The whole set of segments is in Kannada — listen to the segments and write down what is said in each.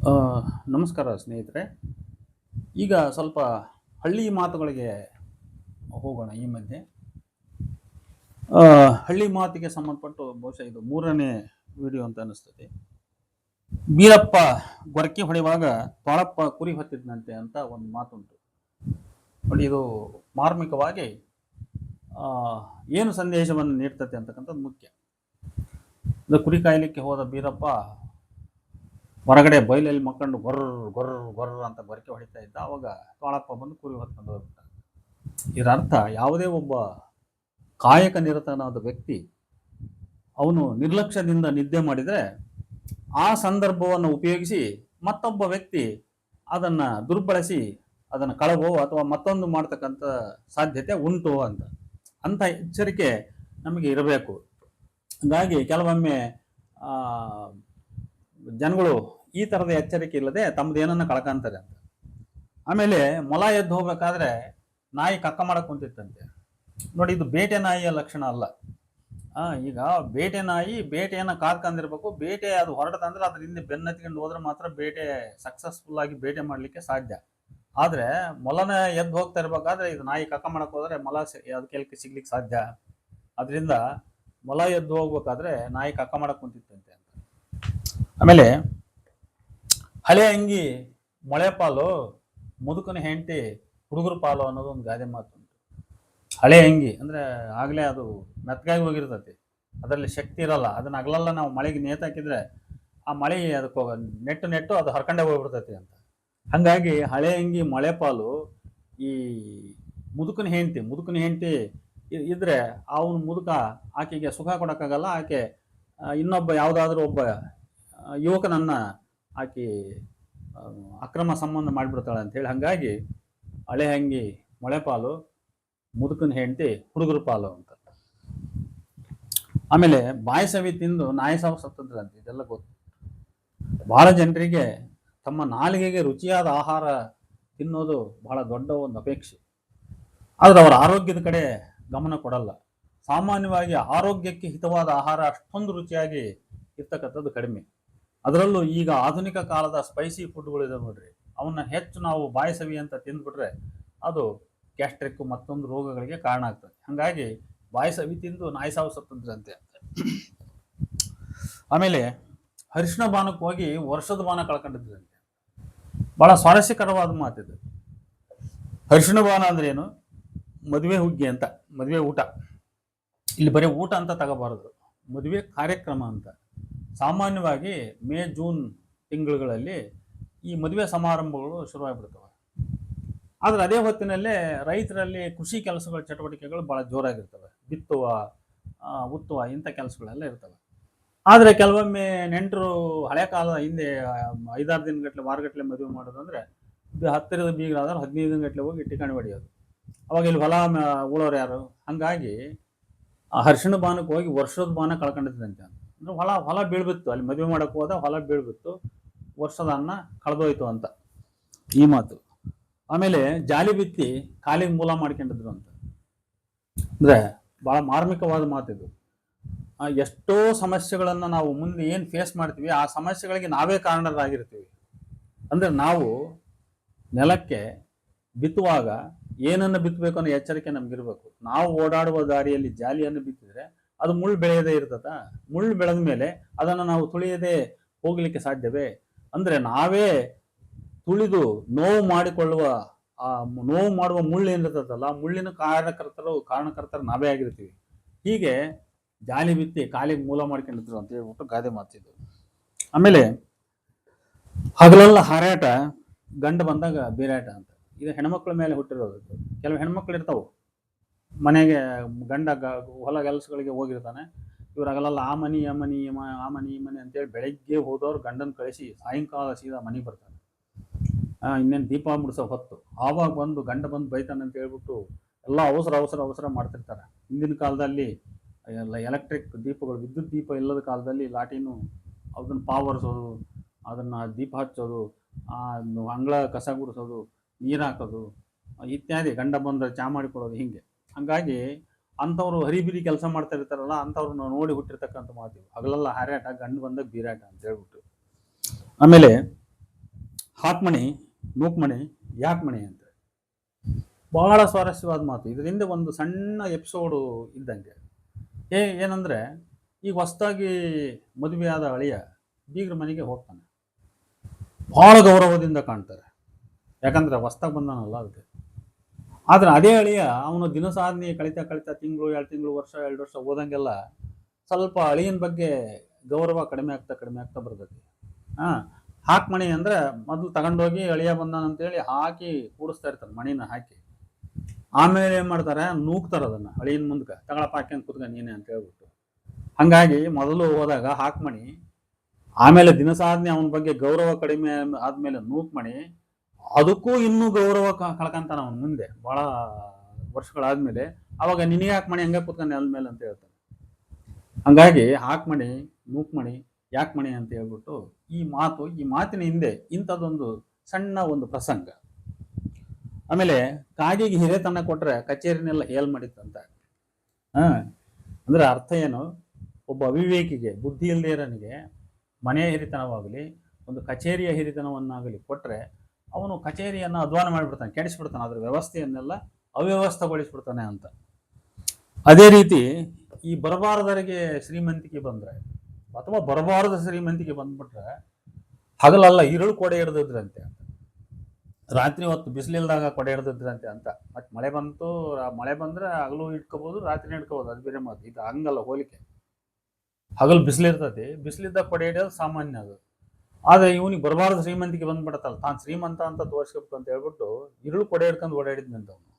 ಆ, ನಮಸ್ಕಾರ ಸ್ನೇಹಿತರೆ. ಈಗ ಸ್ವಲ್ಪ ಹಳ್ಳಿ ಮಾತುಗಳಿಗೆ ಹೋಗೋಣ ಈ ಮಧ್ಯೆ. ಆ, ಹಳ್ಳಿ ಮಾತಿಗೆ ಸಂಬಂಧಪಟ್ಟು ಬಹುಶಃ ಇದು ಮೂರನೇ ವಿಡಿಯೋ ಅಂತ ಅನಿಸ್ತದೆ. ಬೀರಪ್ಪ ಗೊರಕೆ ಹೊಡೆಯುವಾಗ ತೋಳಪ್ಪ ಕುರಿ ಹೊತ್ತಿದ್ನಂತೆ ಅಂತ ಒಂದು ಮಾತುಂಟು ನೋಡಿ. ಇದು ಮಾರ್ಮಿಕವಾಗಿ ಆ, ಏನು ಸಂದೇಶವನ್ನು ನೀಡ್ತದೆ ಅಂತಕ್ಕಂಥದ್ದು ಮುಖ್ಯ. ಇದು ಕುರಿ ಕಾಯಲಿಕ್ಕೆ ಹೋದ ಬೀರಪ್ಪ ಹೊರಗಡೆ ಬಯಲಲ್ಲಿ ಮಕ್ಕಂಡು ಗೊರ್ರ ಗೊರ್ರ ಗೊರ್ರ ಅಂತ ಗೊರಕೆ ಹೊಡಿತಾ ಇದ್ದ. ಅವಾಗ ತೋಳಪ್ಪ ಬಂದು ಕುರಿ ಹೊತ್ಕೊಂಡು ಹೋಗ್ಬಿಟ್ಟ. ಇದರ ಅರ್ಥ, ಯಾವುದೇ ಒಬ್ಬ ಕಾಯಕ ನಿರತನಾದ ವ್ಯಕ್ತಿ ಅವನು ನಿರ್ಲಕ್ಷ್ಯದಿಂದ ನಿದ್ದೆ ಮಾಡಿದರೆ ಆ ಸಂದರ್ಭವನ್ನು ಉಪಯೋಗಿಸಿ ಮತ್ತೊಬ್ಬ ವ್ಯಕ್ತಿ ಅದನ್ನ ದುರ್ಬಳಸಿ ಅದನ್ನು ಕಳವೋ ಅಥವಾ ಮತ್ತೊಂದು ಮಾಡ್ತಕ್ಕಂಥ ಸಾಧ್ಯತೆ ಉಂಟು ಅಂತ ಎಚ್ಚರಿಕೆ ನಮಗೆ ಇರಬೇಕು. ಹಾಗಾಗಿ ಕೆಲವೊಮ್ಮೆ ಜನಗಳು ಈ ಥರದ ಎಚ್ಚರಿಕೆ ಇಲ್ಲದೆ ತಮ್ಮದು ಏನನ್ನ ಕಳ್ಕೊಂತಾರೆ ಅಂತ. ಆಮೇಲೆ ಮೊಲ ಎದ್ದು ಹೋಗ್ಬೇಕಾದ್ರೆ ನಾಯಿ ಕಕ್ಕ ಮಾಡಕ್ ಕುಂತಿತ್ತಂತೆ ನೋಡಿ. ಇದು ಬೇಟೆ ನಾಯಿಯ ಲಕ್ಷಣ ಅಲ್ಲ. ಈಗ ಬೇಟೆ ನಾಯಿ ಬೇಟೆಯನ್ನು ಕಾದ್ಕೊಂಡಿರ್ಬೇಕು. ಬೇಟೆ ಅದು ಹೊರಟಂದ್ರೆ ಅದ್ರ ಹಿಂದೆ ಬೆನ್ನತ್ಕೊಂಡು ಹೋದ್ರೆ ಮಾತ್ರ ಬೇಟೆ ಸಕ್ಸಸ್ಫುಲ್ ಆಗಿ ಬೇಟೆ ಮಾಡ್ಲಿಕ್ಕೆ ಸಾಧ್ಯ. ಆದ್ರೆ ಮೊಲನ ಎದ್ದು ಹೋಗ್ತಾ ಇರ್ಬೇಕಾದ್ರೆ ಇದು ನಾಯಿ ಕಕ್ಕ ಮಾಡಕ್ ಹೋದ್ರೆ ಮೊಲ ಅದಕ್ಕೆ ಸಿಗ್ಲಿಕ್ಕೆ ಸಾಧ್ಯ. ಅದರಿಂದ ಮೊಲ ಎದ್ದು ಹೋಗ್ಬೇಕಾದ್ರೆ ನಾಯಿ ಕಕ್ಕ ಮಾಡಕ್ ಕುಂತಿತ್ತಂತೆ ಅಂತ. ಆಮೇಲೆ ಹಳೆ ಅಂಗಿ ಮೊಳೆ ಪಾಲು, ಮುದುಕನ ಹೆಂಡತಿ ಹುಡುಗರ ಪಾಲು ಅನ್ನೋದು ಒಂದು ಗಾದೆ ಮಾತುಂಟು. ಹಳೆ ಅಂಗಿ ಅಂದ್ರೆ ಆಗ್ಲೇ ಅದು ಮೆತ್ತಗಾಗಿ ಹೋಗಿರ್ತತಿ, ಅದರಲ್ಲಿ ಶಕ್ತಿ ಇರಲ್ಲ. ಅದನ್ನ ಅಗಲೆಲ್ಲ ನಾವು ಮಳೆಗೆ ನೇತಾಕಿದ್ರೆ ಆ ಮಳೆ ಅದಕ್ಕೆ ನೆಟ್ಟು ಅದು ಹರ್ಕೊಂಡೇ ಹೋಗ್ಬಿಡ್ತತಿ ಅಂತ. ಹಂಗಾಗಿ ಹಳೆ ಅಂಗಿ ಮೊಳೆ ಪಾಲು. ಈ ಮುದುಕನ ಹೆಂಡತಿ ಇದ್ರೆ ಅವನು ಮುದುಕ ಆಕೆಗೆ ಸುಖ ಕೊಡಕ್ಕಾಗಲ್ಲ. ಆಕೆ ಇನ್ನೊಬ್ಬ ಯಾವುದಾದ್ರೂ ಒಬ್ಬ ಯುವಕನನ್ನ ಆಕೆ ಅಕ್ರಮ ಸಂಬಂಧ ಮಾಡಿಬಿಡ್ತಾಳೆ ಅಂತ ಹೇಳಿ. ಹಂಗಾಗಿ ಹಳೆ ಅಂಗಿ ಮೊಳೆ ಪಾಲು, ಮುದುಕನ ಹೆಂಡತಿ ಹುಡುಗರ ಪಾಲು ಅಂತ. ಆಮೇಲೆ ಬಾಯಿ ಸವಿ ತಿಂದು ನಾಯಿ ಸಾವು ಸತ್ತದ್ರಂತೆ. ಇದೆಲ್ಲ ಗೊತ್ತು. ಬಹಳ ಜನರಿಗೆ ತಮ್ಮ ನಾಲಿಗೆಗೆ ರುಚಿಯಾದ ಆಹಾರ ತಿನ್ನೋದು ಬಹಳ ದೊಡ್ಡ ಒಂದು ಅಪೇಕ್ಷೆ. ಆದ್ರೆ ಅವರ ಆರೋಗ್ಯದ ಕಡೆ ಗಮನ ಕೊಡಲ್ಲ. ಸಾಮಾನ್ಯವಾಗಿ ಆರೋಗ್ಯಕ್ಕೆ ಹಿತವಾದ ಆಹಾರ ಅಷ್ಟೊಂದು ರುಚಿಯಾಗಿ ಇರ್ತಕ್ಕಂಥದ್ದು ಕಡಿಮೆ. ಅದರಲ್ಲೂ ಈಗ ಆಧುನಿಕ ಕಾಲದ ಸ್ಪೈಸಿ ಫುಡ್ಗಳಿದೆ ನೋಡ್ರಿ, ಅವನ್ನ ಹೆಚ್ಚು ನಾವು ಬಾಯಿ ಸವಿ ಅಂತ ತಿಂದ್ಬಿಟ್ರೆ ಅದು ಗ್ಯಾಸ್ಟ್ರಿಕ್ ಮತ್ತೊಂದು ರೋಗಗಳಿಗೆ ಕಾರಣ ಆಗ್ತದೆ. ಹಂಗಾಗಿ ಬಾಯಿ ಸವಿ ತಿಂದು ನಾಯಿ ಸಾವು ಸತ್ತದ್ರಂತೆ ಅಂತ. ಆಮೇಲೆ ಅರಿಶಿಣ ಬಾನಕ್ಕೆ ಹೋಗಿ ವರ್ಷದ ಬಾನ ಕಳ್ಕೊಂಡಿದ್ರಂತೆ. ಬಹಳ ಸ್ವಾರಸ್ಯಕರವಾದ ಮಾತಿದೆ. ಅರಿಶಿಣ ಬಾನ ಅಂದ್ರೆ ಏನು? ಮದುವೆ ಹುಗ್ಗಿ ಅಂತ, ಮದುವೆ ಊಟ. ಇಲ್ಲಿ ಬರೀ ಊಟ ಅಂತ ತಗೋಬಾರದು, ಮದುವೆ ಕಾರ್ಯಕ್ರಮ ಅಂತ. ಸಾಮಾನ್ಯವಾಗಿ ಮೇ ಜೂನ್ ತಿಂಗಳುಗಳಲ್ಲಿ ಈ ಮದುವೆ ಸಮಾರಂಭಗಳು ಶುರುವಾಗಿಬಿಡ್ತವೆ. ಆದ್ರೆ ಅದೇ ಹೊತ್ತಿನಲ್ಲೇ ರೈತರಲ್ಲಿ ಕೃಷಿ ಕೆಲಸಗಳ ಚಟುವಟಿಕೆಗಳು ಬಹಳ ಜೋರಾಗಿರ್ತವೆ. ಬಿತ್ತುವ, ಉತ್ತುವ ಇಂಥ ಕೆಲಸಗಳೆಲ್ಲ ಇರ್ತವೆ. ಆದರೆ ಕೆಲವೊಮ್ಮೆ ನೆಂಟರು ಹಳೆ ಕಾಲ ಹಿಂದೆ 5-6 ದಿನಗಟ್ಟಲೆ ವಾರಗಟ್ಟಲೆ ಮದುವೆ ಮಾಡೋದು ಅಂದ್ರೆ ಹತ್ತಿರದ ಬೀಗರಾದ್ರೆ 15 ದಿನಗಟ್ಟಲೆ ಹೋಗಿ ಟಿಕಣಿ ಹೊಡೆಯೋದು. ಅವಾಗ ಇಲ್ಲಿ ಹೊಲ ಉಳೋರು ಯಾರು? ಹಂಗಾಗಿ ಆ ಅರಿಶಿಣ ಬಾನಕ್ಕೆ ಹೋಗಿ ವರ್ಷದ ಬಾನ ಕಳ್ಕೊಂಡಿದ್ದಂತೆ. ಅಂದ್ರೆ ಹೊಲ ಬೀಳ್ಬಿತ್ತು, ಅಲ್ಲಿ ಮದುವೆ ಮಾಡಕ್ ಹೋದ ಹೊಲ ಬೀಳ್ಬಿತ್ತು, ವರ್ಷದ ಅನ್ನ ಕಳೆದೋಯ್ತು ಅಂತ ಈ ಮಾತು. ಆಮೇಲೆ ಜಾಲಿ ಬಿತ್ತಿ ಕಾಲಿಗೆ ಮೂಲ ಮಾಡ್ಕೊಂಡಿದ್ರು ಅಂತ. ಅಂದ್ರೆ ಬಹಳ ಮಾರ್ಮಿಕವಾದ ಮಾತಿದು. ಎಷ್ಟೋ ಸಮಸ್ಯೆಗಳನ್ನ ನಾವು ಮುಂದೆ ಏನ್ ಫೇಸ್ ಮಾಡ್ತೀವಿ ಆ ಸಮಸ್ಯೆಗಳಿಗೆ ನಾವೇ ಕಾರಣರಾಗಿರ್ತೀವಿ. ಅಂದ್ರೆ ನಾವು ನೆಲಕ್ಕೆ ಬಿತ್ತುವಾಗ ಏನನ್ನು ಬಿತ್ತಬೇಕು ಅನ್ನೋ ಎಚ್ಚರಿಕೆ ನಮ್ಗಿರ್ಬೇಕು. ನಾವು ಓಡಾಡುವ ದಾರಿಯಲ್ಲಿ ಜಾಲಿಯನ್ನು ಬಿತ್ತಿದ್ರೆ ಅದು ಮುಳ್ಳು ಬೆಳೆಯದೇ ಇರ್ತದ. ಮುಳ್ಳು ಬೆಳೆದ ಮೇಲೆ ಅದನ್ನು ನಾವು ತುಳಿಯದೆ ಹೋಗ್ಲಿಕ್ಕೆ ಸಾಧ್ಯವೇ? ಅಂದ್ರೆ ನಾವೇ ತುಳಿದು ನೋವು ಮಾಡಿಕೊಳ್ಳುವ ಆ ನೋವು ಮಾಡುವ ಮುಳ್ಳು ಏನಿರ್ತದಲ್ಲ, ಮುಳ್ಳಿನ ಕಾರಣಕರ್ತರು ನಾವೇ ಆಗಿರ್ತೀವಿ. ಹೀಗೆ ಜಾಲಿ ಬಿತ್ತಿ ಕಾಲಿಗೆ ಮೂಲ ಮಾಡ್ಕೊಂಡಿದ್ರು ಅಂತ ಹೇಳ್ಬಿಟ್ಟು ಗಾದೆ ಮಾತಿದ್ರು. ಆಮೇಲೆ ಹಗಲೆಲ್ಲ ಹಾರಾಟ, ಗಂಡ ಬಂದಾಗ ಬೀರಾಟ ಅಂತ. ಇದು ಹೆಣ್ಮಕ್ಳ ಮೇಲೆ ಹುಟ್ಟಿರೋದು. ಕೆಲವು ಹೆಣ್ಮಕ್ಳು ಇರ್ತಾವೆ ಮನೆಗೆ, ಗಂಡ ಹೊಲ ಕೆಲಸಗಳಿಗೆ ಹೋಗಿರ್ತಾನೆ, ಇವ್ರಾಗಲ್ಲ ಆ ಮನಿ ಅಂತೇಳಿ ಬೆಳಗ್ಗೆ ಹೋದವ್ರು ಗಂಡನ ಕಳಿಸಿ ಸಾಯಂಕಾಲ ಸೀದಾ ಮನೆಗೆ ಬರ್ತಾನೆ. ಇನ್ನೇನು ದೀಪ ಮುಡಿಸೋ ಹೊತ್ತು ಆವಾಗ ಬಂದು ಗಂಡ ಬಂದು ಬೈತಾನೆ ಅಂತ ಹೇಳ್ಬಿಟ್ಟು ಎಲ್ಲ ಅವಸರ ಮಾಡ್ತಿರ್ತಾರೆ. ಹಿಂದಿನ ಕಾಲದಲ್ಲಿ ಎಲ್ಲ ಎಲೆಕ್ಟ್ರಿಕ್ ದೀಪಗಳು, ವಿದ್ಯುತ್ ದೀಪ ಇಲ್ಲದ ಕಾಲದಲ್ಲಿ ಲಾಟಿನು ಅದನ್ನು ಪಾವರ್ಸೋದು, ಅದನ್ನು ದೀಪ ಹಚ್ಚೋದು, ಅಂಗಳ ಕಸ ಗುಡಿಸೋದು, ನೀರು ಹಾಕೋದು ಇತ್ಯಾದಿ, ಗಂಡ ಬಂದ್ರೆ ಚಾ ಮಾಡಿಕೊಡೋದು, ಹಿಂಗೆ. ಹಂಗಾಗಿ ಅಂಥವ್ರು ಹರಿಬಿರಿ ಕೆಲಸ ಮಾಡ್ತಾ ಇರ್ತಾರಲ್ಲ, ಅಂಥವ್ರನ್ನ ನೋಡಿ ಹುಟ್ಟಿರ್ತಕ್ಕಂಥ ಮಾತು ಹಗಲೆಲ್ಲ ಹಾರಾಟ, ಗಂಡು ಬಂದಾಗ ಬೀರಾಟ ಅಂತ ಹೇಳ್ಬಿಟ್ಟು. ಆಮೇಲೆ ಹಾಕ್ಮಣಿ ನೂಕ್ಮಣಿ ಯಾಕ್ಮಣಿ ಅಂತ ಬಹಳ ಸ್ವಾರಸ್ಯವಾದ ಮಾತು. ಇದರಿಂದ ಒಂದು ಸಣ್ಣ ಎಪಿಸೋಡು ಇದ್ದಂಗೆ. ಏನಂದ್ರೆ ಈಗ ಹೊಸದಾಗಿ ಮದುವೆಯಾದ ಅಳಿಯ ಬೀಗ್ರ ಮನೆಗೆ ಹೋಗ್ತಾನೆ. ಬಹಳ ಗೌರವದಿಂದ ಕಾಣ್ತಾರೆ, ಯಾಕಂದ್ರೆ ಹೊಸ್ದಾಗಿ ಬಂದಾನಲ್ಲ ಅದಕ್ಕೆ. ಆದ್ರೆ ಅದೇ ಅಳಿಯ ಅವನು ದಿನ ಸಾಧನೆ ಕಳಿತಾ ತಿಂಗಳು 2 ತಿಂಗಳು ವರ್ಷ 2 ವರ್ಷ ಹೋದಂಗೆಲ್ಲ ಸ್ವಲ್ಪ ಅಳಿಯನ ಬಗ್ಗೆ ಗೌರವ ಕಡಿಮೆ ಆಗ್ತಾ ಬರ್ತೈತಿ. ಹಾಕ್ಮಣಿ ಅಂದ್ರೆ ಮೊದಲು ತಗೊಂಡೋಗಿ ಅಳಿಯ ಬಂದಾನಂತೇಳಿ ಹಾಕಿ ಕೂಡಿಸ್ತಾ ಇರ್ತಾರೆ, ಮಣಿನ ಹಾಕಿ. ಆಮೇಲೆ ಏನ್ ಮಾಡ್ತಾರೆ, ನೂಕ್ತಾರ ಅದನ್ನ ಅಳಿಯನ ಮುಂದಕ್ಕೆ, ತಗೊಳಪ್ಪ ಹಾಕ್ಯಂಗ್ ಕುತ್ಕ ನೀನೆ ಅಂತ ಹೇಳ್ಬಿಟ್ಟು. ಹಂಗಾಗಿ ಮೊದಲು ಹೋದಾಗ ಹಾಕ್ಮಣಿ, ಆಮೇಲೆ ದಿನ ಸಾಧನೆ ಅವನ ಬಗ್ಗೆ ಗೌರವ ಕಡಿಮೆ ಆದ್ಮೇಲೆ ನೂಕ್ಮಣಿ, ಅದಕ್ಕೂ ಇನ್ನೂ ಗೌರವ ಕಳ್ಕಂತಾನ ಅವನ ಮುಂದೆ ಬಹಳ ವರ್ಷಗಳಾದ್ಮೇಲೆ. ಅವಾಗ ನಿನಗೆ ಹಾಕ್ಮಣಿ ಹಂಗೆ ಕುತ್ಕೊಂಡು ನೆಲದ ಅಂತ ಹೇಳ್ತಾನೆ. ಹಂಗಾಗಿ ಹಾಕ್ಮಣಿ ನೂಕ್ಮಣಿ ಯಾಕ್ಮಣಿ ಅಂತ ಹೇಳ್ಬಿಟ್ಟು ಈ ಮಾತಿನ ಹಿಂದೆ ಇಂಥದ್ದೊಂದು ಸಣ್ಣ ಒಂದು ಪ್ರಸಂಗ. ಆಮೇಲೆ ಕಾಗಿಗೆ ಹಿರೇತನ ಕೊಟ್ರೆ ಕಚೇರಿನೆಲ್ಲ ಹೇಲ್ ಮಾಡಿತ್ತಂತ. ಅಂದ್ರೆ ಅರ್ಥ ಏನು, ಒಬ್ಬ ಅವಿವೇಕಿಗೆ, ಬುದ್ಧಿ ಇಲ್ಲದೆ ಇರೋನಿಗೆ ಮನೆಯ ಹಿರಿತನವಾಗಲಿ ಒಂದು ಕಚೇರಿಯ ಹಿರಿತನವನ್ನಾಗಲಿ ಕೊಟ್ರೆ ಅವನು ಕಚೇರಿಯನ್ನು ಅಧ್ವಾನ ಮಾಡಿಬಿಡ್ತಾನೆ, ಕೆಡಿಸ್ಬಿಡ್ತಾನೆ, ಅದ್ರ ವ್ಯವಸ್ಥೆಯನ್ನೆಲ್ಲ ಅವ್ಯವಸ್ಥೆಗೊಳಿಸ್ಬಿಡ್ತಾನೆ ಅಂತ. ಅದೇ ರೀತಿ ಈ ಬರಬಾರದರಿಗೆ ಶ್ರೀಮಂತಿಕೆ ಬಂದ್ರೆ ಅಥವಾ ಬರಬಾರದ ಶ್ರೀಮಂತಿಕೆ ಬಂದ್ಬಿಟ್ರೆ ಹಗಲಲ್ಲ ಇರುಳು ಕೊಡೆ ಹಿಡ್ದಿದ್ರಂತೆ ಅಂತ, ರಾತ್ರಿ ಹೊತ್ತು ಬಿಸಿಲಿಲ್ದಾಗ ಕೊಡೆ ಹಿಡ್ದಿದ್ರಂತೆ ಅಂತ. ಮತ್ತೆ ಮಳೆ ಬಂದ್ರೆ ಹಗಲು ಇಟ್ಕೋಬಹುದು, ರಾತ್ರಿ ಇಟ್ಕೋಬಹುದು, ಅದು ಬೇರೆ ಮಾತು. ಇದು ಹಂಗಲ್ಲ ಹೋಲಿಕೆ. ಹಗಲು ಬಿಸಿಲಿರ್ತತಿ, ಬಿಸಿಲಿದ್ದಾಗ ಕೊಡೆ ಹಿಡಿಯೋದು ಸಾಮಾನ್ಯ ಅದು. ಆದ್ರೆ ಇವನಿಗೆ ಬರಬಾರದ ಶ್ರೀಮಂತಿಕೆ ಬಂದ್ಬಿಡತ್ತಲ್ಲ, ತಾನು ಶ್ರೀಮಂತ ಅಂತ ತೋರಿಸ್ಬೇಕು ಅಂತ ಹೇಳ್ಬಿಟ್ಟು ಇರುಳು ಕೊಡೆ ಹಿಡ್ಕೊಂಡು ಓಡಾಡಿದ್ನಂತ ಅವನು.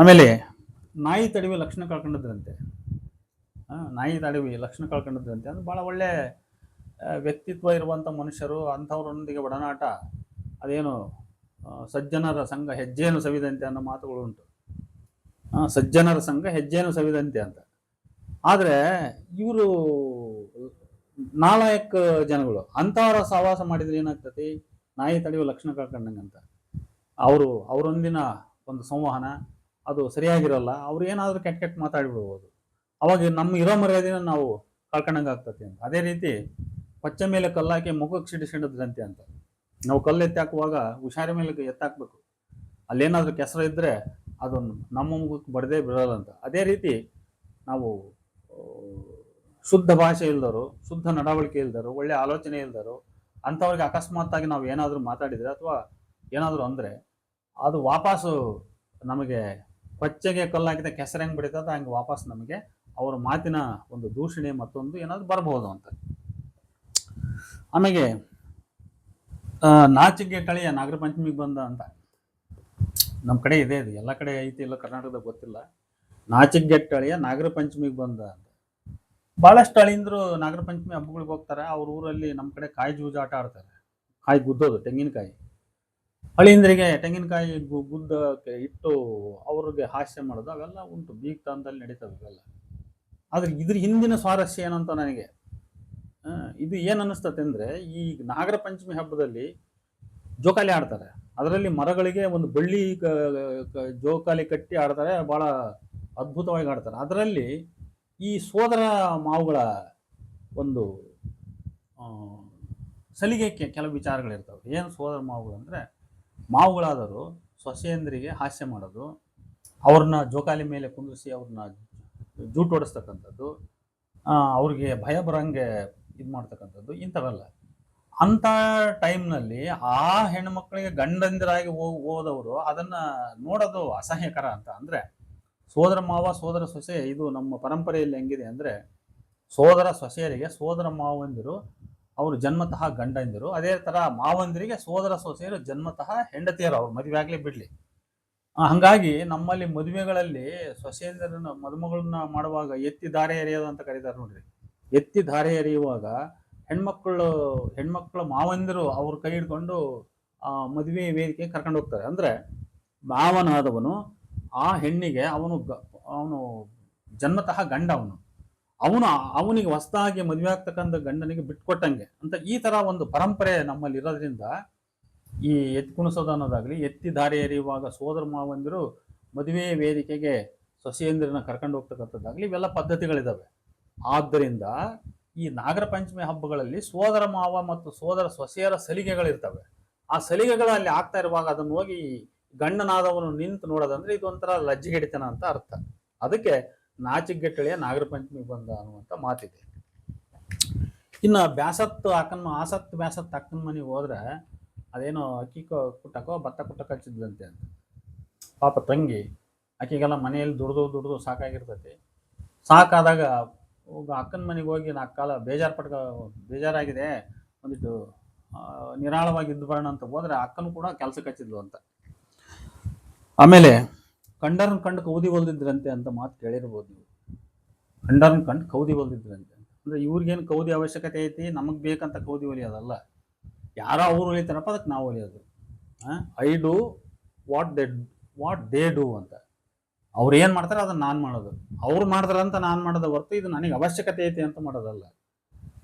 ಆಮೇಲೆ ನಾಯಿ ತಡವಿ ಲಕ್ಷಣ ಕಳ್ಕೊಂಡಿದ್ರಂತೆ. ನಾಯಿ ತಡವಿ ಲಕ್ಷಣ ಕಳ್ಕೊಂಡಿದ್ರಂತೆ ಅಂದ್ರೆ ಬಹಳ ಒಳ್ಳೆ ವ್ಯಕ್ತಿತ್ವ ಇರುವಂಥ ಮನುಷ್ಯರು, ಅಂಥವ್ರೊಂದಿಗೆ ಒಡನಾಟ, ಅದೇನು ಸಜ್ಜನರ ಸಂಘ ಹೆಜ್ಜೆಯನ್ನು ಸವಿದಂತೆ ಅನ್ನೋ ಮಾತುಗಳು ಉಂಟು. ಸಜ್ಜನರ ಸಂಘ ಹೆಜ್ಜೆಯನ್ನು ಸವಿದಂತೆ ಅಂತ. ಆದ್ರೆ ಇವರು ನಾಲಾಯಕ್ ಜನಗಳು, ಅಂಥವರ ಸಹವಾಸ ಮಾಡಿದ್ರೆ ಏನಾಗ್ತತಿ, ನಾಯಿ ತಡೆಯುವ ಲಕ್ಷಣ ಕಳ್ಕೊಂಡಂಗಂತ. ಅವರೊಂದಿನ ಒಂದು ಸಂವಹನ ಅದು ಸರಿಯಾಗಿರಲ್ಲ, ಅವ್ರು ಏನಾದರೂ ಕೆಟ್ಟ ಮಾತಾಡಿಬಿಡ್ಬೋದು, ಅವಾಗ ನಮ್ಮ ಇರೋ ಮರ್ಯಾದೆನ ನಾವು ಕಳ್ಕೊಂಡಂಗೆ ಆಗ್ತತಿ ಅಂತ. ಅದೇ ರೀತಿ ಪಚ್ಚ ಮೇಲೆ ಕಲ್ಲಾಕಿ ಮುಖಕ್ಕೆ ಸಿಡಿಸಿಡದ್ರಂತೆ ಅಂತ. ನಾವು ಕಲ್ಲು ಎತ್ತಾಕುವಾಗ ಹುಷಾರಿ ಮೇಲೆ ಎತ್ತಾಕ್ಬೇಕು, ಅಲ್ಲೇನಾದ್ರೂ ಕೆಸರು ಇದ್ರೆ ಅದು ನಮ್ಮ ಮುಖಕ್ಕೆ ಬಡದೇ ಬಿಡಲ್ಲ ಅಂತ. ಅದೇ ರೀತಿ ನಾವು ಶುದ್ಧ ಭಾಷೆ ಇಲ್ದರು, ಶುದ್ಧ ನಡವಳಿಕೆ ಇಲ್ದರು, ಒಳ್ಳೆ ಆಲೋಚನೆ ಇಲ್ದರು ಅಂಥವ್ರಿಗೆ ಅಕಸ್ಮಾತ್ತಾಗಿ ನಾವು ಏನಾದರೂ ಮಾತಾಡಿದರೆ ಅಥವಾ ಏನಾದರೂ ಅಂದರೆ ಅದು ವಾಪಸ್ಸು ನಮಗೆ ಪಚ್ಚೆಗೆ ಕಲ್ಲಾಕಿದ ಕೆಸರು ಹೆಂಗೆ ಬಿಡಿತದ ಹಂಗೆ ವಾಪಸ್ ನಮಗೆ ಅವರ ಮಾತಿನ ಒಂದು ದೂಷಣೆ ಮತ್ತೊಂದು ಏನಾದರೂ ಬರಬಹುದು ಅಂತ. ಆಮೇಲೆ ನಾಚಿಗೆ ಕಳೆಯ ನಾಗರ ಪಂಚಮಿಗೆ ಬಂದ ಅಂತ ನಮ್ಮ ಕಡೆ ಇದೆ, ಇದು ಎಲ್ಲ ಕಡೆ ಐತಿ, ಇಲ್ಲ ಕರ್ನಾಟಕದಾಗ ಗೊತ್ತಿಲ್ಲ. ನಾಚಿಗೆಟ್ಟಳಿಯ ನಾಗರ ಪಂಚಮಿಗೆ ಬಂದ ಅಂತ. ಭಾಳಷ್ಟು ಅಳಿಂದ್ರು ನಾಗರ ಪಂಚಮಿ ಹಬ್ಬಗಳಿಗೆ ಹೋಗ್ತಾರೆ. ಅವ್ರ ಊರಲ್ಲಿ ನಮ್ಮ ಕಡೆ ಕಾಯಿ ಜೂಜಾಟ ಆಡ್ತಾರೆ, ಕಾಯಿ ಗುದ್ದೋದು, ತೆಂಗಿನಕಾಯಿ. ಅಳಿಂದ್ರಿಗೆ ತೆಂಗಿನಕಾಯಿ ಗುದ್ದಕ್ಕೆ ಇಟ್ಟು ಅವ್ರಿಗೆ ಹಾಸ್ಯ ಮಾಡೋದು ಅವೆಲ್ಲ ಉಂಟು, ಬೀಗ್ತಾನದಲ್ಲಿ ನಡೀತವೆ ಇವೆಲ್ಲ. ಆದ್ರೆ ಇದ್ರ ಹಿಂದಿನ ಸ್ವಾರಸ್ಯ ಏನಂತ ನನಗೆ ಇದು ಏನು ಅನ್ನಿಸ್ತತೆ ಅಂದರೆ, ಈ ನಾಗರ ಪಂಚಮಿ ಹಬ್ಬದಲ್ಲಿ ಜೋಕಾಲಿ ಆಡ್ತಾರೆ. ಅದರಲ್ಲಿ ಮರಗಳಿಗೆ ಒಂದು ಬಳ್ಳಿ ಜೋಕಾಲಿ ಕಟ್ಟಿ ಆಡ್ತಾರೆ, ಭಾಳ ಅದ್ಭುತವಾಗಿ ಆಡ್ತಾರೆ. ಅದರಲ್ಲಿ ಈ ಸೋದರ ಮಾವುಗಳ ಒಂದು ಸಲಿಗೆ ಕೆಲವು ವಿಚಾರಗಳಿರ್ತವೆ. ಏನು ಸೋದರ ಮಾವುಗಳು ಅಂದರೆ, ಮಾವುಗಳಾದರೂ ಸೊಸೆಯಂದರಿಗೆ ಹಾಸ್ಯ ಮಾಡೋದು, ಅವ್ರನ್ನ ಜೋಕಾಲಿ ಮೇಲೆ ಕುಂದಿರಿಸಿ ಅವ್ರನ್ನ ಜೂಟ್ ಓಡಿಸ್ತಕ್ಕಂಥದ್ದು, ಅವ್ರಿಗೆ ಭಯ ಬರೋಂಗೆ ಇದು ಮಾಡ್ತಕ್ಕಂಥದ್ದು, ಇಂಥವೆಲ್ಲ. ಅಂಥ ಟೈಮ್ನಲ್ಲಿ ಆ ಹೆಣ್ಮಕ್ಳಿಗೆ ಗಂಡಂದಿರಾಗಿ ಹೋದವರು ಅದನ್ನು ನೋಡೋದು ಅಸಹ್ಯಕರ ಅಂತ. ಅಂದರೆ ಸೋದರ ಮಾವ ಸೋದರ ಸೊಸೆ ಇದು ನಮ್ಮ ಪರಂಪರೆಯಲ್ಲಿ ಹೆಂಗಿದೆ ಅಂದರೆ, ಸೋದರ ಸೊಸೆಯರಿಗೆ ಸೋದರ ಮಾವಂದಿರು ಅವರು ಜನ್ಮತಃ ಗಂಡಂದಿರು, ಅದೇ ಥರ ಮಾವಂದಿರಿಗೆ ಸೋದರ ಸೊಸೆಯರು ಜನ್ಮತಃ ಹೆಂಡತಿಯರು, ಅವ್ರು ಮದುವೆ ಆಗಲಿ ಬಿಡಲಿ. ಹಾಗಾಗಿ ನಮ್ಮಲ್ಲಿ ಮದುವೆಗಳಲ್ಲಿ ಸೊಸೆಯಂದಿರನ್ನ ಮದುಮಗಳನ್ನ ಮಾಡುವಾಗ ಎತ್ತಿ ಧಾರೆ ಎರೆಯೋದು ಅಂತ ಕರೀತಾರೆ ನೋಡ್ರಿ. ಎತ್ತಿ ಧಾರೆ ಎರೆಯುವಾಗ ಹೆಣ್ಮಕ್ಳು ಮಾವಂದಿರು ಅವ್ರ ಕೈ ಹಿಡ್ಕೊಂಡು ಮದುವೆ ವೇದಿಕೆ ಕರ್ಕೊಂಡು ಹೋಗ್ತಾರೆ. ಅಂದರೆ ಮಾವನಾದವನು ಆ ಹೆಣ್ಣಿಗೆ ಅವನು ಜನ್ಮತಃ ಗಂಡ, ಅವನಿಗೆ ಹೊಸದಾಗಿ ಮದುವೆ ಆಗ್ತಕ್ಕಂಥ ಗಂಡನಿಗೆ ಬಿಟ್ಕೊಟ್ಟಂಗೆ ಅಂತ. ಈ ಥರ ಒಂದು ಪರಂಪರೆ ನಮ್ಮಲ್ಲಿ ಇರೋದ್ರಿಂದ ಈ ಎತ್ತಿ ಕುಣಿಸೋದು ಅನ್ನೋದಾಗಲಿ, ಎತ್ತಿ ದಾರಿ ಎರೆಯುವಾಗ ಸೋದರ ಮಾವಂದಿರು ಮದುವೆ ವೇದಿಕೆಗೆ ಸೊಸೆಯಂದಿರನ್ನ ಕರ್ಕೊಂಡು ಹೋಗ್ತಕ್ಕಂಥದ್ದಾಗಲಿ, ಇವೆಲ್ಲ ಪದ್ಧತಿಗಳಿದ್ದಾವೆ. ಆದ್ದರಿಂದ ಈ ನಾಗರ ಪಂಚಮಿ ಹಬ್ಬಗಳಲ್ಲಿ ಸೋದರ ಮಾವ ಮತ್ತು ಸೋದರ ಸೊಸೆಯರ ಸಲಿಗೆಗಳಿರ್ತವೆ. ಆ ಸಲಿಗೆಗಳು ಅಲ್ಲಿ ಆಗ್ತಾ ಇರುವಾಗ ಅದನ್ನು ಹೋಗಿ ಗಂಡನಾದವನು ನಿಂತು ನೋಡೋದಂದ್ರೆ ಇದೊಂಥರ ಲಜ್ಜೆಗೆಡಿತನ ಅಂತ ಅರ್ಥ. ಅದಕ್ಕೆ ನಾಚಿಗೆಟ್ಟಳಿಯ ನಾಗರ ಪಂಚಮಿ ಬಂದ ಅನ್ನುವಂಥ ಮಾತಿದೆ. ಇನ್ನ ಆಸತ್ತು ಬ್ಯಾಸತ್ತು ಅಕ್ಕನ ಮನೆಗೆ ಹೋದ್ರೆ ಅದೇನೋ ಅಕ್ಕಿ ಕುಟ್ಟಕೋ ಭತ್ತ ಕುಟ್ಟಕ್ಕೆ ಹಚ್ಚಿದ್ಲಂತೆ ಅಂತ. ಪಾಪ ತಂಗಿ ಆಕೆಗೆಲ್ಲ ಮನೆಯಲ್ಲಿ ದುಡ್ದು ಸಾಕಾಗಿರ್ತೈತಿ. ಸಾಕಾದಾಗ ಅಕ್ಕನ ಮನೆಗೆ ಹೋಗಿ 4 ಕಾಲ ಬೇಜಾರಾಗಿದೆ, ಒಂದಿಟ್ಟು ನಿರಾಳವಾಗಿ ಇದ್ದು ಬರೋಣ ಅಂತ ಹೋದ್ರೆ ಅಕ್ಕನು ಕೂಡ ಕೆಲಸಕ್ಕೆ ಹಚ್ಚಿದ್ಲು ಅಂತ. ಆಮೇಲೆ ಕಂಡರನ್ ಕಂಡು ಕೌದಿ ಹೊಲ್ದಿದ್ರಂತೆ ಅಂತ ಮಾತು ಕೇಳಿರ್ಬೋದು ನೀವು. ಕಂಡರನ್ ಕಂಡು ಕೌದಿ ಹೊಲ್ದಿದ್ರಂತೆ ಅಂದ್ರೆ ಇವ್ರಿಗೇನು ಕೌದಿ ಅವಶ್ಯಕತೆ ಐತಿ, ನಮಗ್ ಬೇಕಂತ ಕೌದಿ ಹೊಲಿಯೋದಲ್ಲ. ಯಾರೋ ಅವ್ರು ಹೊಲಿತಾರಪ್ಪ, ಅದಕ್ಕೆ ನಾವು ಹೊಲಿಯೋದು. I do what they do ಅಂತ. ಅವ್ರು ಏನ್ ಮಾಡ್ತಾರೆ ಅದನ್ನ ನಾನು ಮಾಡೋದು, ಅವ್ರು ಮಾಡ್ತಾರಂತ ನಾನು ಮಾಡೋದು ಹೊರತು ಇದು ನನಗೆ ಅವಶ್ಯಕತೆ ಐತಿ ಅಂತ ಮಾಡೋದಲ್ಲ.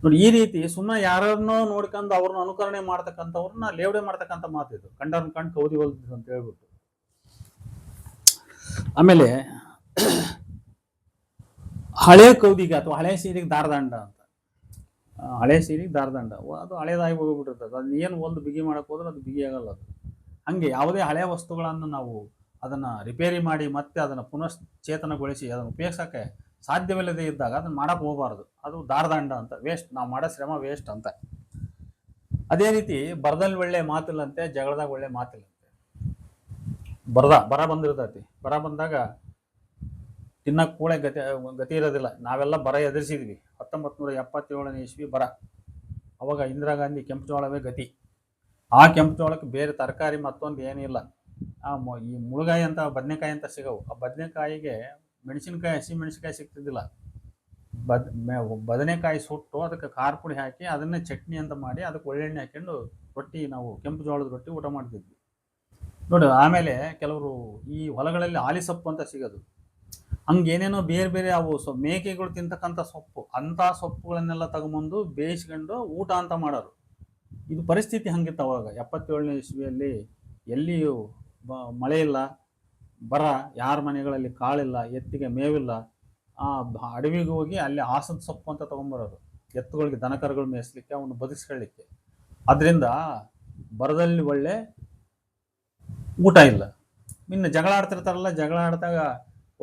ನೋಡಿ, ಈ ರೀತಿ ಸುಮ್ಮನೆ ಯಾರನ್ನೋ ನೋಡ್ಕೊಂಡು ಅವ್ರನ್ನ ಅನುಕರಣೆ ಮಾಡ್ತಕ್ಕಂಥವ್ರನ್ನ ಲೇವಡೆ ಮಾಡ್ತಕ್ಕಂಥ ಮಾತಿದು, ಕಂಡರನ್ ಕಂಡು ಕೌದಿ ಹೊಲ್ದಿದ್ರು ಅಂತ ಹೇಳ್ಬಿಟ್ಟು. ಆಮೇಲೆ ಹಳೆ ಕೌದಿಗೆ ಅಥವಾ ಹಳೆ ಸೀರೆಗೆ ದಾರದಂಡ ಅಂತ. ಹಳೆ ಸೀರೆಗೆ ದಾರದಂಡ ಅದು ಹಳೇದಾಗಿ ಹೋಗ್ಬಿಟ್ಟಿರ್ತದೆ. ಅದನ್ನ ಏನು ಒಂದು ಬಿಗಿ ಮಾಡಕ್ ಹೋದ್ರೆ ಅದು ಬಿಗಿ ಆಗಲ್ಲ. ಅದು ಹಂಗೆ ಯಾವುದೇ ಹಳೆ ವಸ್ತುಗಳನ್ನು ನಾವು ಅದನ್ನ ರಿಪೇರಿ ಮಾಡಿ ಮತ್ತೆ ಅದನ್ನ ಪುನಶ್ಚೇತನಗೊಳಿಸಿ ಅದನ್ನು ಉಪಯೋಗಿಸಕ್ಕೆ ಸಾಧ್ಯವಿಲ್ಲದೆ ಇದ್ದಾಗ ಅದನ್ನ ಮಾಡಕ್ ಹೋಗಬಾರ್ದು. ಅದು ದಾರದಂಡ ಅಂತ, ವೇಸ್ಟ್. ನಾವು ಮಾಡೋ ಶ್ರಮ ವೇಸ್ಟ್ ಅಂತ. ಅದೇ ರೀತಿ ಬರದಲ್ಲಿ ಒಳ್ಳೆ ಮಾತಿಲ್ಲಂತೆ, ಜಗಳದಾಗ ಒಳ್ಳೆ ಮಾತಿಲ್ಲಂತೆ. ಬರ ಬಂದಿರ್ತೈತಿ. ಬರ ಬಂದಾಗ ತಿನ್ನಕ್ ಕೂಳೆ ಗತಿ ಇರೋದಿಲ್ಲ. ನಾವೆಲ್ಲ ಬರ ಎದುರಿಸಿದ್ವಿ. 1977ನೇ ಇಸ್ವಿ ಬರ. ಅವಾಗ ಇಂದಿರಾ ಗಾಂಧಿ ಕೆಂಪು ಜೋಳವೇ ಗತಿ. ಆ ಕೆಂಪು ಜೋಳಕ್ಕೆ ಬೇರೆ ತರಕಾರಿ ಮತ್ತೊಂದು ಏನಿಲ್ಲ. ಈ ಮುಳುಗಾಯಿ ಅಂತ ಬದನೆಕಾಯಿ ಅಂತ ಸಿಗವು. ಆ ಬದನೆಕಾಯಿಗೆ ಮೆಣಸಿನ್ಕಾಯಿ, ಹಸಿ ಮೆಣಸಿನ್ಕಾಯಿ ಸಿಗ್ತಿದ್ದಿಲ್ಲ. ಬದನೆಕಾಯಿ ಸುಟ್ಟು ಅದಕ್ಕೆ ಖಾರ ಪುಡಿ ಹಾಕಿ ಅದನ್ನೇ ಚಟ್ನಿ ಅಂತ ಮಾಡಿ ಅದಕ್ಕೆ ಒಳ್ಳೆಣ್ಣೆ ಹಾಕೊಂಡು ರೊಟ್ಟಿ, ನಾವು ಕೆಂಪು ಜೋಳದ ರೊಟ್ಟಿ ಊಟ ಮಾಡ್ತಿದ್ವಿ ನೋಡಿ. ಆಮೇಲೆ ಕೆಲವರು ಈ ಹೊಲಗಳಲ್ಲಿ ಆಲಿಸೊಪ್ಪು ಅಂತ ಸಿಗೋದು. ಹಂಗೇನೇನೋ ಬೇರೆ ಬೇರೆ ಅವು ಮೇಕೆಗಳು ತಿಂತಕ್ಕಂಥ ಸೊಪ್ಪು, ಅಂಥ ಸೊಪ್ಪುಗಳನ್ನೆಲ್ಲ ತಗೊಂಬಂದು ಬೇಯಿಸ್ಕೊಂಡು ಊಟ ಅಂತ ಮಾಡೋರು. ಇದು ಪರಿಸ್ಥಿತಿ ಹಂಗಿತ್ತು ಅವಾಗ. 77ನೇ ಇಸ್ವಿಯಲ್ಲಿ ಎಲ್ಲಿಯೂ ಮಳೆ ಇಲ್ಲ, ಬರ, ಯಾರ ಮನೆಗಳಲ್ಲಿ ಕಾಳಿಲ್ಲ, ಎತ್ತಿಗೆ ಮೇವಿಲ್ಲ. ಆ ಅಡವಿಗೆ ಹೋಗಿ ಅಲ್ಲಿ ಆಸದ ಸೊಪ್ಪು ಅಂತ ತಗೊಂಬರೋರು, ಎತ್ತುಗಳಿಗೆ ದನಕರುಗಳು ಮೇಯಿಸ್ಲಿಕ್ಕೆ, ಅವನು ಬದುಕಿಸ್ಕೊಳ್ಳಿಕ್ಕೆ. ಅದರಿಂದ ಬರದಲ್ಲಿ ಒಳ್ಳೆ ಊಟ ಇಲ್ಲ. ಇನ್ನು ಜಗಳ ಆಡ್ತಿರ್ತಾರಲ್ಲ, ಜಗಳ ಆಡಿದಾಗ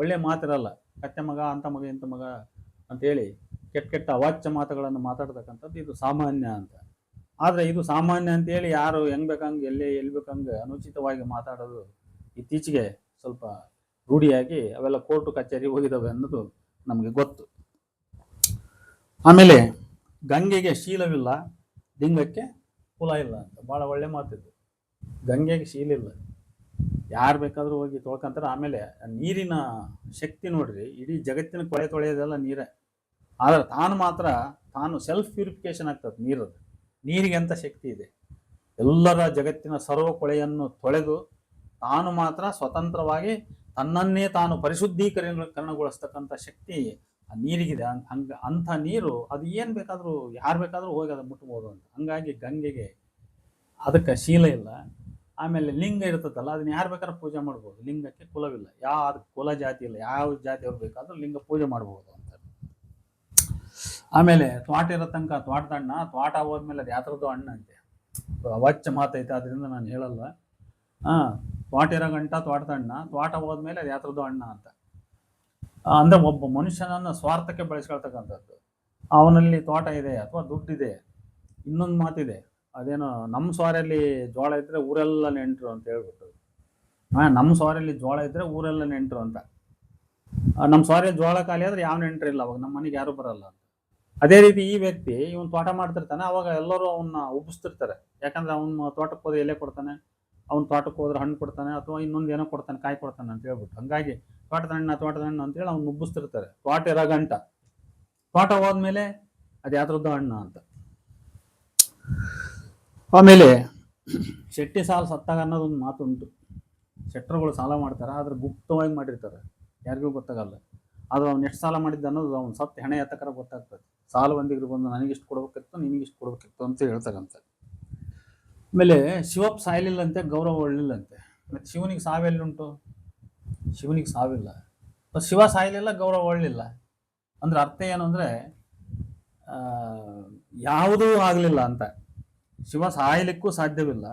ಒಳ್ಳೆ ಮಾತಿರಲ್ಲ. ಕತ್ತೆ ಮಗ, ಅಂಥ ಮಗ, ಇಂಥ ಮಗ ಅಂತೇಳಿ ಕೆಟ್ಟ ಅವಾಚ್ಯ ಮಾತುಗಳನ್ನು ಮಾತಾಡ್ತಕ್ಕಂಥದ್ದು ಇದು ಸಾಮಾನ್ಯ ಅಂತ. ಆದರೆ ಇದು ಸಾಮಾನ್ಯ ಅಂತೇಳಿ ಯಾರು ಹೆಂಗ್ ಬೇಕಂಗೆ ಎಲ್ಲಿ ಬೇಕಂಗೆ ಅನುಚಿತವಾಗಿ ಮಾತಾಡೋದು ಇತ್ತೀಚೆಗೆ ಸ್ವಲ್ಪ ರೂಢಿಯಾಗಿ ಅವೆಲ್ಲ ಕೋರ್ಟು ಕಚೇರಿ ಹೋಗಿದ್ದಾವೆ ಅನ್ನೋದು ನಮಗೆ ಗೊತ್ತು. ಆಮೇಲೆ ಗಂಗೆಗೆ ಶೀಲವಿಲ್ಲ, ಲಿಂಗಕ್ಕೆ ಕುಲ ಇಲ್ಲ ಅಂತ ಭಾಳ ಒಳ್ಳೆ ಮಾತಿದ್ದು. ಗಂಗೆಗೆ ಶೀಲ ಇಲ್ಲ, ಯಾರು ಬೇಕಾದರೂ ಹೋಗಿ ತೊಳ್ಕೊಂತಾರೆ. ಆಮೇಲೆ ನೀರಿನ ಶಕ್ತಿ ನೋಡ್ರಿ, ಇಡೀ ಜಗತ್ತಿನ ಕೊಳೆ ತೊಳೆಯೋದೆಲ್ಲ ನೀರೇ. ಆದರೆ ತಾನು ಸೆಲ್ಫ್ ಪ್ಯೂರಿಫಿಕೇಶನ್ ಆಗ್ತದೆ ನೀರದು. ನೀರಿಗೆ ಅಂತ ಶಕ್ತಿ ಇದೆ. ಎಲ್ಲರ ಜಗತ್ತಿನ ಸರ್ವ ಕೊಳೆಯನ್ನು ತೊಳೆದು ತಾನು ಮಾತ್ರ ಸ್ವತಂತ್ರವಾಗಿ ತನ್ನನ್ನೇ ತಾನು ಪರಿಶುದ್ಧೀಕರಣಗೊಳಿಸ್ತಕ್ಕಂಥ ಶಕ್ತಿ ಆ ನೀರಿಗಿದೆ. ಅಂಥ ನೀರು ಅದು ಏನು ಬೇಕಾದರೂ ಯಾರು ಬೇಕಾದರೂ ಹೋಗಿ ಅದನ್ನು ಮುಟ್ಬೋದು ಅಂತ. ಹಂಗಾಗಿ ಗಂಗೆಗೆ ಅದಕ್ಕೆ ಶೀಲ ಇಲ್ಲ. ಆಮೇಲೆ ಲಿಂಗ ಇರ್ತದಲ್ಲ, ಅದನ್ನ ಯಾರು ಬೇಕಾದ್ರೂ ಪೂಜೆ ಮಾಡ್ಬೋದು. ಲಿಂಗಕ್ಕೆ ಕುಲವಿಲ್ಲ, ಅದಕ್ಕೆ ಕುಲ ಜಾತಿ ಇಲ್ಲ. ಯಾವ ಜಾತಿಯವ್ರು ಬೇಕಾದ್ರೂ ಲಿಂಗ ಪೂಜೆ ಮಾಡ್ಬೋದು ಅಂತ. ಆಮೇಲೆ ತ್ವಾಟ ಇರೋ ತನಕ ತ್ವಾಟದ ಅಣ್ಣ, ತ್ವಾಟ ಹೋದ್ಮೇಲೆ ಅದು ಯಾತ್ರದ್ದು ಅಣ್ಣ ಅಂತೆ. ಅವಾಚ್ಯ ಮಾತೈತೆ, ಅದರಿಂದ ನಾನು ಹೇಳಲ್ಲ. ತ್ವಾಟ ಇರೋ ಗಂಟ ತ್ವಾಟದ ಅಣ್ಣ, ತ್ವಾಟ ಹೋದ್ಮೇಲೆ ಅದು ಯಾತ್ರದ್ದು ಅಣ್ಣ ಅಂತ. ಅಂದ್ರೆ ಒಬ್ಬ ಮನುಷ್ಯನನ್ನು ಸ್ವಾರ್ಥಕ್ಕೆ ಬೆಳೆಸ್ಕೊಳ್ತಕ್ಕಂಥದ್ದು. ಅವನಲ್ಲಿ ತೋಟ ಇದೆ ಅಥವಾ ದುಡ್ಡಿದೆ. ಇನ್ನೊಂದು ಮಾತಿದೆ, ಅದೇನೋ ನಮ್ಮ ಸ್ವಾರಲ್ಲಿ ಜೋಳ ಇದ್ರೆ ಊರೆಲ್ಲ ನೆಂಟರು ಅಂತ ಹೇಳ್ಬಿಟ್ಟು. ನಮ್ಮ ಸ್ವಾರಲ್ಲಿ ಜೋಳ ಇದ್ರೆ ಊರೆಲ್ಲ ನೆಂಟರು ಅಂತ. ನಮ್ಮ ಸ್ವಾರಲ್ಲಿ ಜೋಳ ಖಾಲಿ ಆದ್ರೆ ಯಾವ ನೆಂಟರು ಇಲ್ಲ, ಅವಾಗ ನಮ್ಮ ಮನೆಗೆ ಯಾರು ಬರಲ್ಲ ಅಂತ. ಅದೇ ರೀತಿ ಈ ವ್ಯಕ್ತಿ ಇವನ್ ತೋಟ ಮಾಡ್ತಿರ್ತಾನೆ, ಅವಾಗ ಎಲ್ಲರೂ ಅವನ್ನ ಉಬ್ಬಿಸ್ತಿರ್ತಾರೆ. ಯಾಕಂದ್ರೆ ಅವನ ತೋಟಕ್ಕೆ ಹೋದ್ರೆ ಎಲೆ ಕೊಡ್ತಾನೆ, ಅವ್ನ ತೋಟಕ್ಕೆ ಹೋದ್ರೆ ಹಣ್ಣು ಕೊಡ್ತಾನೆ, ಅಥವಾ ಇನ್ನೊಂದು ಏನೋ ಕೊಡ್ತಾನೆ, ಕಾಯಿ ಕೊಡ್ತಾನೆ ಅಂತ ಹೇಳ್ಬಿಟ್ಟು. ಹಂಗಾಗಿ ತೋಟದ ಹಣ್ಣು ಅಂತೇಳಿ ಅವ್ನು ಉಬ್ಬಿಸ್ತಿರ್ತಾರೆ. ತೋಟ ಇರೋ ಗಂಟ, ತೋಟ ಹೋದ್ಮೇಲೆ ಅದು ಯಾವ್ದ್ರದ್ದು ಹಣ್ಣು ಅಂತ. ಆಮೇಲೆ ಶೆಟ್ಟಿ ಸಾಲ ಸತ್ತಾಗ ಅನ್ನೋದೊಂದು ಮಾತು ಉಂಟು. ಶೆಟ್ರುಗಳು ಸಾಲ ಮಾಡ್ತಾರೆ, ಆದ್ರೆ ಗುಪ್ತವಾಗಿ ಮಾಡಿರ್ತಾರೆ, ಯಾರಿಗೂ ಗೊತ್ತಾಗಲ್ಲ. ಆದ್ರೆ ಅವ್ನು ಎಷ್ಟು ಸಾಲ ಮಾಡಿದ್ದ ಅನ್ನೋದು ಅವ್ನು ಸತ್ತು ಹೆಣೆ ಎತ್ತಕರ ಗೊತ್ತಾಗ್ತದೆ. ಸಾಲ ಬಂದಿದ್ರು ಬಂದು ನನಗಿಷ್ಟು ಕೊಡ್ಬೇಕಿತ್ತು, ನಿನಗಿಷ್ಟು ಕೊಡ್ಬೇಕಿತ್ತು ಅಂತ ಹೇಳ್ತಾರಂತೆ. ಆಮೇಲೆ ಶಿವಪ್ಪ ಸಾಯಲಿಲ್ಲಂತೆ, ಗೌರವ ಒಳ್ಳಿಲ್ಲಂತೆ. ಮತ್ತೆ ಶಿವನಿಗೆ ಸಾವೆಲ್ಲುಂಟು? ಶಿವನಿಗೆ ಸಾವಿಲ್ಲ. ಶಿವ ಸಾಯಲಿಲ್ಲ, ಗೌರವ ಒಳ್ಳಿಲ್ಲ ಅಂದ್ರೆ ಅರ್ಥ ಏನು ಅಂದ್ರೆ, ಆ, ಯಾವುದೂ ಆಗಲಿಲ್ಲ ಅಂತ. ಶಿವ ಸಾಯಲಿಕ್ಕೂ ಸಾಧ್ಯವಿಲ್ಲ,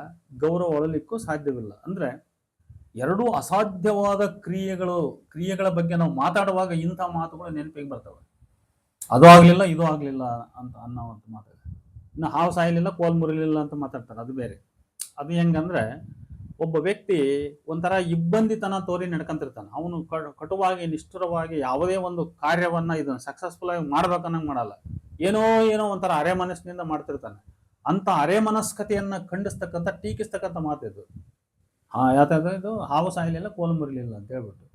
ಗೌರವ ಒಳಲಿಕ್ಕೂ ಸಾಧ್ಯವಿಲ್ಲ. ಅಂದ್ರೆ ಎರಡೂ ಅಸಾಧ್ಯವಾದ ಕ್ರಿಯೆಗಳ ಬಗ್ಗೆ ನಾವು ಮಾತಾಡುವಾಗ ಇಂಥ ಮಾತುಗಳು ನೆನಪಿಗೆ ಬರ್ತವೆ. ಅದು ಆಗ್ಲಿಲ್ಲ ಇದು ಆಗ್ಲಿಲ್ಲ ಅಂತ ಅನ್ನೋವಂಥ ಮಾತು. ಇನ್ನು ಹಾವು ಸಾಯಲಿಲ್ಲ ಕೋಲ್ ಮುರಿಲಿಲ್ಲ ಅಂತ ಮಾತಾಡ್ತಾರೆ, ಅದು ಬೇರೆ. ಅದು ಹೆಂಗಂದ್ರೆ ಒಬ್ಬ ವ್ಯಕ್ತಿ ಒಂಥರ ಇಬ್ಬಂದಿತನ ತೋರಿ ನಡ್ಕೊಂತಿರ್ತಾನೆ. ಅವನು ಕಟುವಾಗಿ ನಿಷ್ಠುರವಾಗಿ ಯಾವುದೇ ಒಂದು ಕಾರ್ಯವನ್ನ ಇದನ್ನ ಸಕ್ಸಸ್ಫುಲ್ ಆಗಿ ಮಾಡ್ಬೇಕನ್ನಂಗೆ ಮಾಡಲ್ಲ. ಏನೋ ಒಂಥರ ಅರೆ ಮನಸ್ಸಿನಿಂದ ಮಾಡ್ತಿರ್ತಾನೆ. ಅಂತ ಅರೆ ಮನಸ್ಕತೆಯನ್ನ ಖಂಡಿಸ್ತಕ್ಕಂಥ ಟೀಕಿಸ್ತಕ್ಕಂಥ ಮಾತಿದ್ದು. ಯಾವ್ದು ಇದು ಹಾವು ಸಾಯಲಿಲ್ಲ ಕೋಲ್ ಮುರಿಲಿಲ್ಲ ಅಂತ ಹೇಳ್ಬಿಟ್ಟು